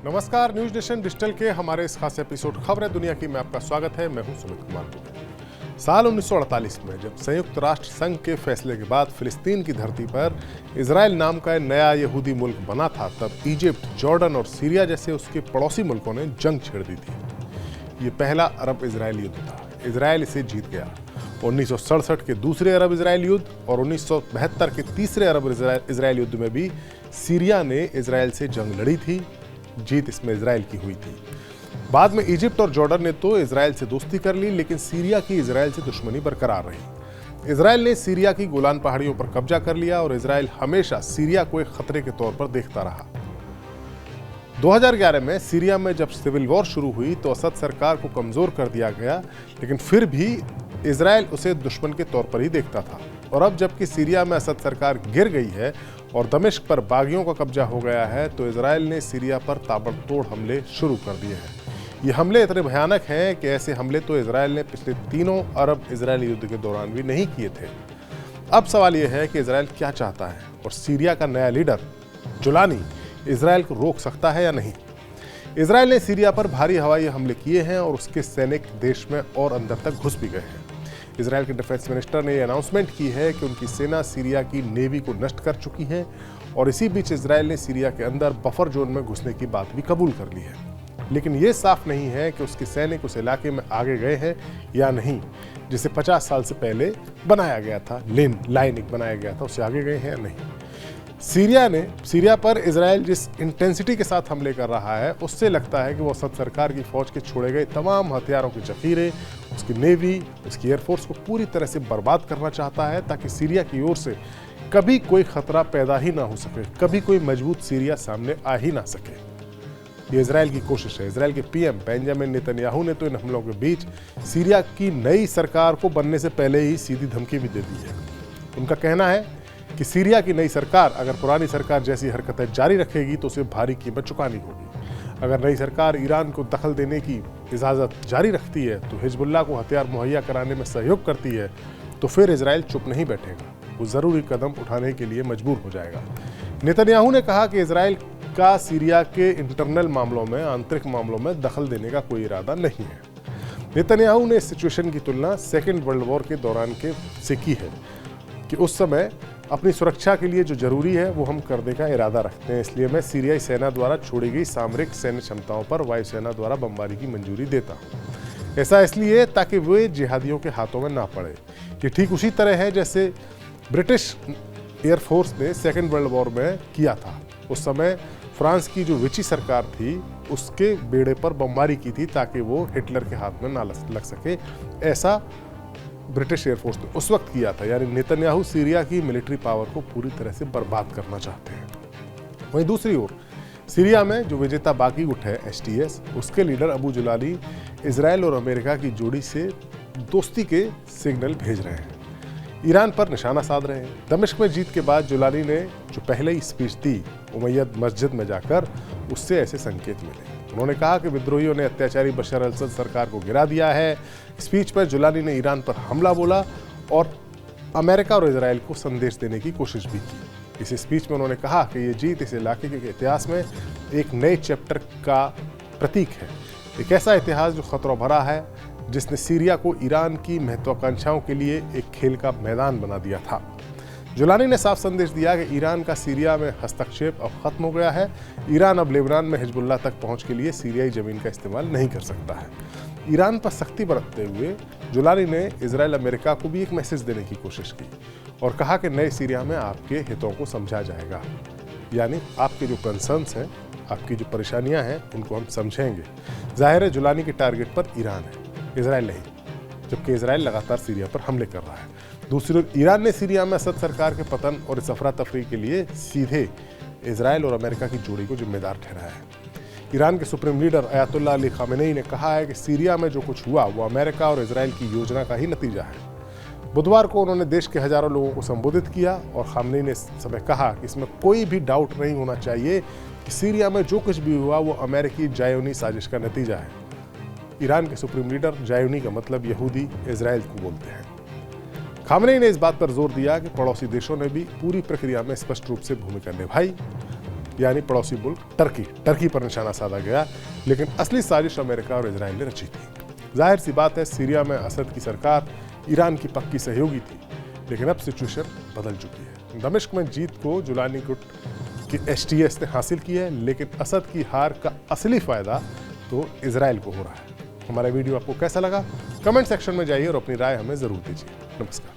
नमस्कार, news nation digital के हमारे इस खास एपिसोड खबरें दुनिया की में आपका स्वागत है। मैं हूं सुमित कुमार दुबे। साल 1948 में जब संयुक्त राष्ट्र संघ के फैसले के बाद फिलिस्तीन की धरती पर इजराइल नाम का नया यहूदी मुल्क बना था, तब इजिप्ट, जॉर्डन और सीरिया जैसे उसके पड़ोसी मुल्कों ने जंग छेड़ दी थी। ये पहला अरब इजराइल युद्ध था। इजराइल इसे जीत गया। 1967 के दूसरे अरब इजराइल युद्ध और 1972 के तीसरे अरब इजराइल युद्ध में भी सीरिया ने इजराइल से जंग लड़ी थी। जीत इसमें इजराइल की हुई थी। बाद में इजिप्ट और जॉर्डन ने तो इजराइल से दोस्ती कर ली, लेकिन सीरिया की इजराइल से दुश्मनी बरकरार रही। इजराइल ने सीरिया की गोलान पहाड़ियों पर कब्जा कर लिया और इजराइल हमेशा सीरिया को एक खतरे के तौर पर देखता रहा। 2011 में सीरिया में जब सिविल वॉर शुरू हुई तो असद सरकार को कमजोर कर दिया गया, लेकिन फिर भी इजराइल उसे दुश्मन के तौर पर ही देखता था। और अब जबकि सीरिया में असद सरकार गिर गई है और दमिश्क पर बागियों का कब्जा हो गया है, तो इजराइल ने सीरिया पर ताबड़तोड़ हमले शुरू कर दिए हैं। ये हमले इतने भयानक हैं कि ऐसे हमले तो इजराइल ने पिछले तीनों अरब इजरायली युद्ध के दौरान भी नहीं किए थे। अब सवाल यह है कि इजराइल क्या चाहता है और सीरिया का नया लीडर जुलानी इजराइल को रोक सकता है या नहीं। इजराइल ने सीरिया पर भारी हवाई हमले किए हैं और उसके सैनिक देश में और अंदर तक घुस भी गए हैं। इजराइल के डिफेंस मिनिस्टर ने यह अनाउंसमेंट की है कि उनकी सेना सीरिया की नेवी को नष्ट कर चुकी है और इसी बीच इजराइल ने सीरिया के अंदर बफर जोन में घुसने की बात भी कबूल कर ली है। लेकिन यह साफ नहीं है कि उसके सैनिक उस इलाके में आगे गए हैं या नहीं, जिसे 50 साल से पहले बनाया गया था, लाइन एक बनाया गया था, उससे आगे गए हैं या नहीं। सीरिया पर इजराइल जिस इंटेंसिटी के साथ हमले कर रहा है, उससे लगता है कि वो असद सरकार की फौज के छोड़े गए तमाम हथियारों के जखीरे, उसकी नेवी, उसकी एयरफोर्स को पूरी तरह से बर्बाद करना चाहता है, ताकि सीरिया की ओर से कभी कोई खतरा पैदा ही ना हो सके, कभी कोई मजबूत सीरिया सामने आ ही ना सके। ये इजराइल की कोशिश है। इजराइल के पीएम बेंजामिन नेतन्याहू ने तो इन हमलों के बीच सीरिया की नई सरकार को बनने से पहले ही सीधी धमकी भी दे दी है। उनका कहना है कि सीरिया की नई सरकार अगर पुरानी सरकार जैसी हरकतें जारी रखेगी तो उसे भारी कीमत चुकानी होगी। अगर नई सरकार ईरान को दखल देने की इजाज़त जारी रखती है, तो हिजबुल्लाह को हथियार मुहैया कराने में सहयोग करती है, तो फिर इजराइल चुप नहीं बैठेगा, वो ज़रूरी कदम उठाने के लिए मजबूर हो जाएगा। नेतन्याहू ने कहा कि इजराइल का सीरिया के इंटरनल मामलों में, आंतरिक मामलों में दखल देने का कोई इरादा नहीं है। नेतन्याहू ने इस सिचुएशन की तुलना सेकेंड वर्ल्ड वॉर के दौरान से की है कि उस समय अपनी सुरक्षा के लिए जो जरूरी है वो हम करने का इरादा रखते हैं, इसलिए मैं सीरियाई सेना द्वारा छोड़ी गई सामरिक सैन्य क्षमताओं पर वायुसेना द्वारा बमबारी की मंजूरी देता हूँ। ऐसा इसलिए ताकि वे जिहादियों के हाथों में ना पड़े। ये ठीक उसी तरह है जैसे ब्रिटिश एयरफोर्स ने सेकेंड वर्ल्ड वॉर में किया था। उस समय फ्रांस की जो विची सरकार थी, उसके बेड़े पर बमबारी की थी ताकि वो हिटलर के हाथ में ना लग सके। ऐसा ब्रिटिश एयरफोर्स ने उस वक्त किया था। यानी नेतन्याहू सीरिया की मिलिट्री पावर को पूरी तरह से बर्बाद करना चाहते हैं। वहीं दूसरी ओर सीरिया में जो विजेता बागी गुट है STS, उसके लीडर अबू जुलानी इजराइल और अमेरिका की जोड़ी से दोस्ती के सिग्नल भेज रहे हैं, ईरान पर निशाना साध रहे हैं। दमिश्क में जीत के बाद जुलानी ने जो पहले ही स्पीच दी उमैयद मस्जिद में जाकर, उससे ऐसे संकेत मिले। उन्होंने कहा कि विद्रोहियों ने अत्याचारी बशर अल-असद सरकार को गिरा दिया है। स्पीच पर जुलानी ने ईरान पर हमला बोला और अमेरिका और इजराइल को संदेश देने की कोशिश भी की। इस स्पीच में उन्होंने कहा कि ये जीत इस इलाके के इतिहास में एक नए चैप्टर का प्रतीक है, एक ऐसा इतिहास जो खतरों भरा है, जिसने सीरिया को ईरान की महत्वाकांक्षाओं के लिए एक खेल का मैदान बना दिया था। जुलानी ने साफ संदेश दिया कि ईरान का सीरिया में हस्तक्षेप अब खत्म हो गया है। ईरान अब लेबनान में हिजबुल्लाह तक पहुंच के लिए सीरियाई जमीन का इस्तेमाल नहीं कर सकता है। ईरान पर सख्ती बरतते हुए जुलानी ने इजराइल अमेरिका को भी एक मैसेज देने की कोशिश की और कहा कि नए सीरिया में आपके हितों को समझा जाएगा, यानी आपके जो कंसर्न्स हैं, आपकी जो परेशानियां हैं, उनको हम समझेंगे। जाहिर है जुलानी के टारगेट पर ईरान है, इजराइल नहीं, जबकि इजराइल लगातार सीरिया पर हमले कर रहा है। दूसरी ओर ईरान ने सीरिया में असद सरकार के पतन और इस अफरा तफरी के लिए सीधे इजराइल और अमेरिका की जोड़ी को जिम्मेदार ठहराया है। ईरान के supreme leader Ayatollah Ali Khamenei ने कहा है कि सीरिया में जो कुछ हुआ वो अमेरिका और इजराइल की योजना का ही नतीजा है। बुधवार को उन्होंने देश के हजारों लोगों को संबोधित किया और खामेनेई ने इस समय कहा कि इसमें कोई भी डाउट नहीं होना चाहिए कि सीरिया में जो कुछ भी हुआ वो अमेरिकी जायोनी साजिश का नतीजा है। ईरान के सुप्रीम लीडर, जायोनी का मतलब यहूदी इजराइल को बोलते हैं। खामेनेई ने इस बात पर जोर दिया कि पड़ोसी देशों ने भी पूरी प्रक्रिया में स्पष्ट रूप से भूमिका निभाई यानी पड़ोसी मुल्क टर्की पर निशाना साधा गया, लेकिन असली साजिश अमेरिका और इजराइल ने रची थी। जाहिर सी बात है, सीरिया में असद की सरकार ईरान की पक्की सहयोगी थी, लेकिन अब सिचुएशन बदल चुकी है। दमिश्क में जीत को जुलानी गुट की HTS ने हासिल की है, लेकिन असद की हार का असली फायदा तो इजराइल को हो रहा है। हमारा वीडियो आपको कैसा लगा? कमेंट सेक्शन में जाइए और अपनी राय हमें जरूर दीजिए। नमस्कार।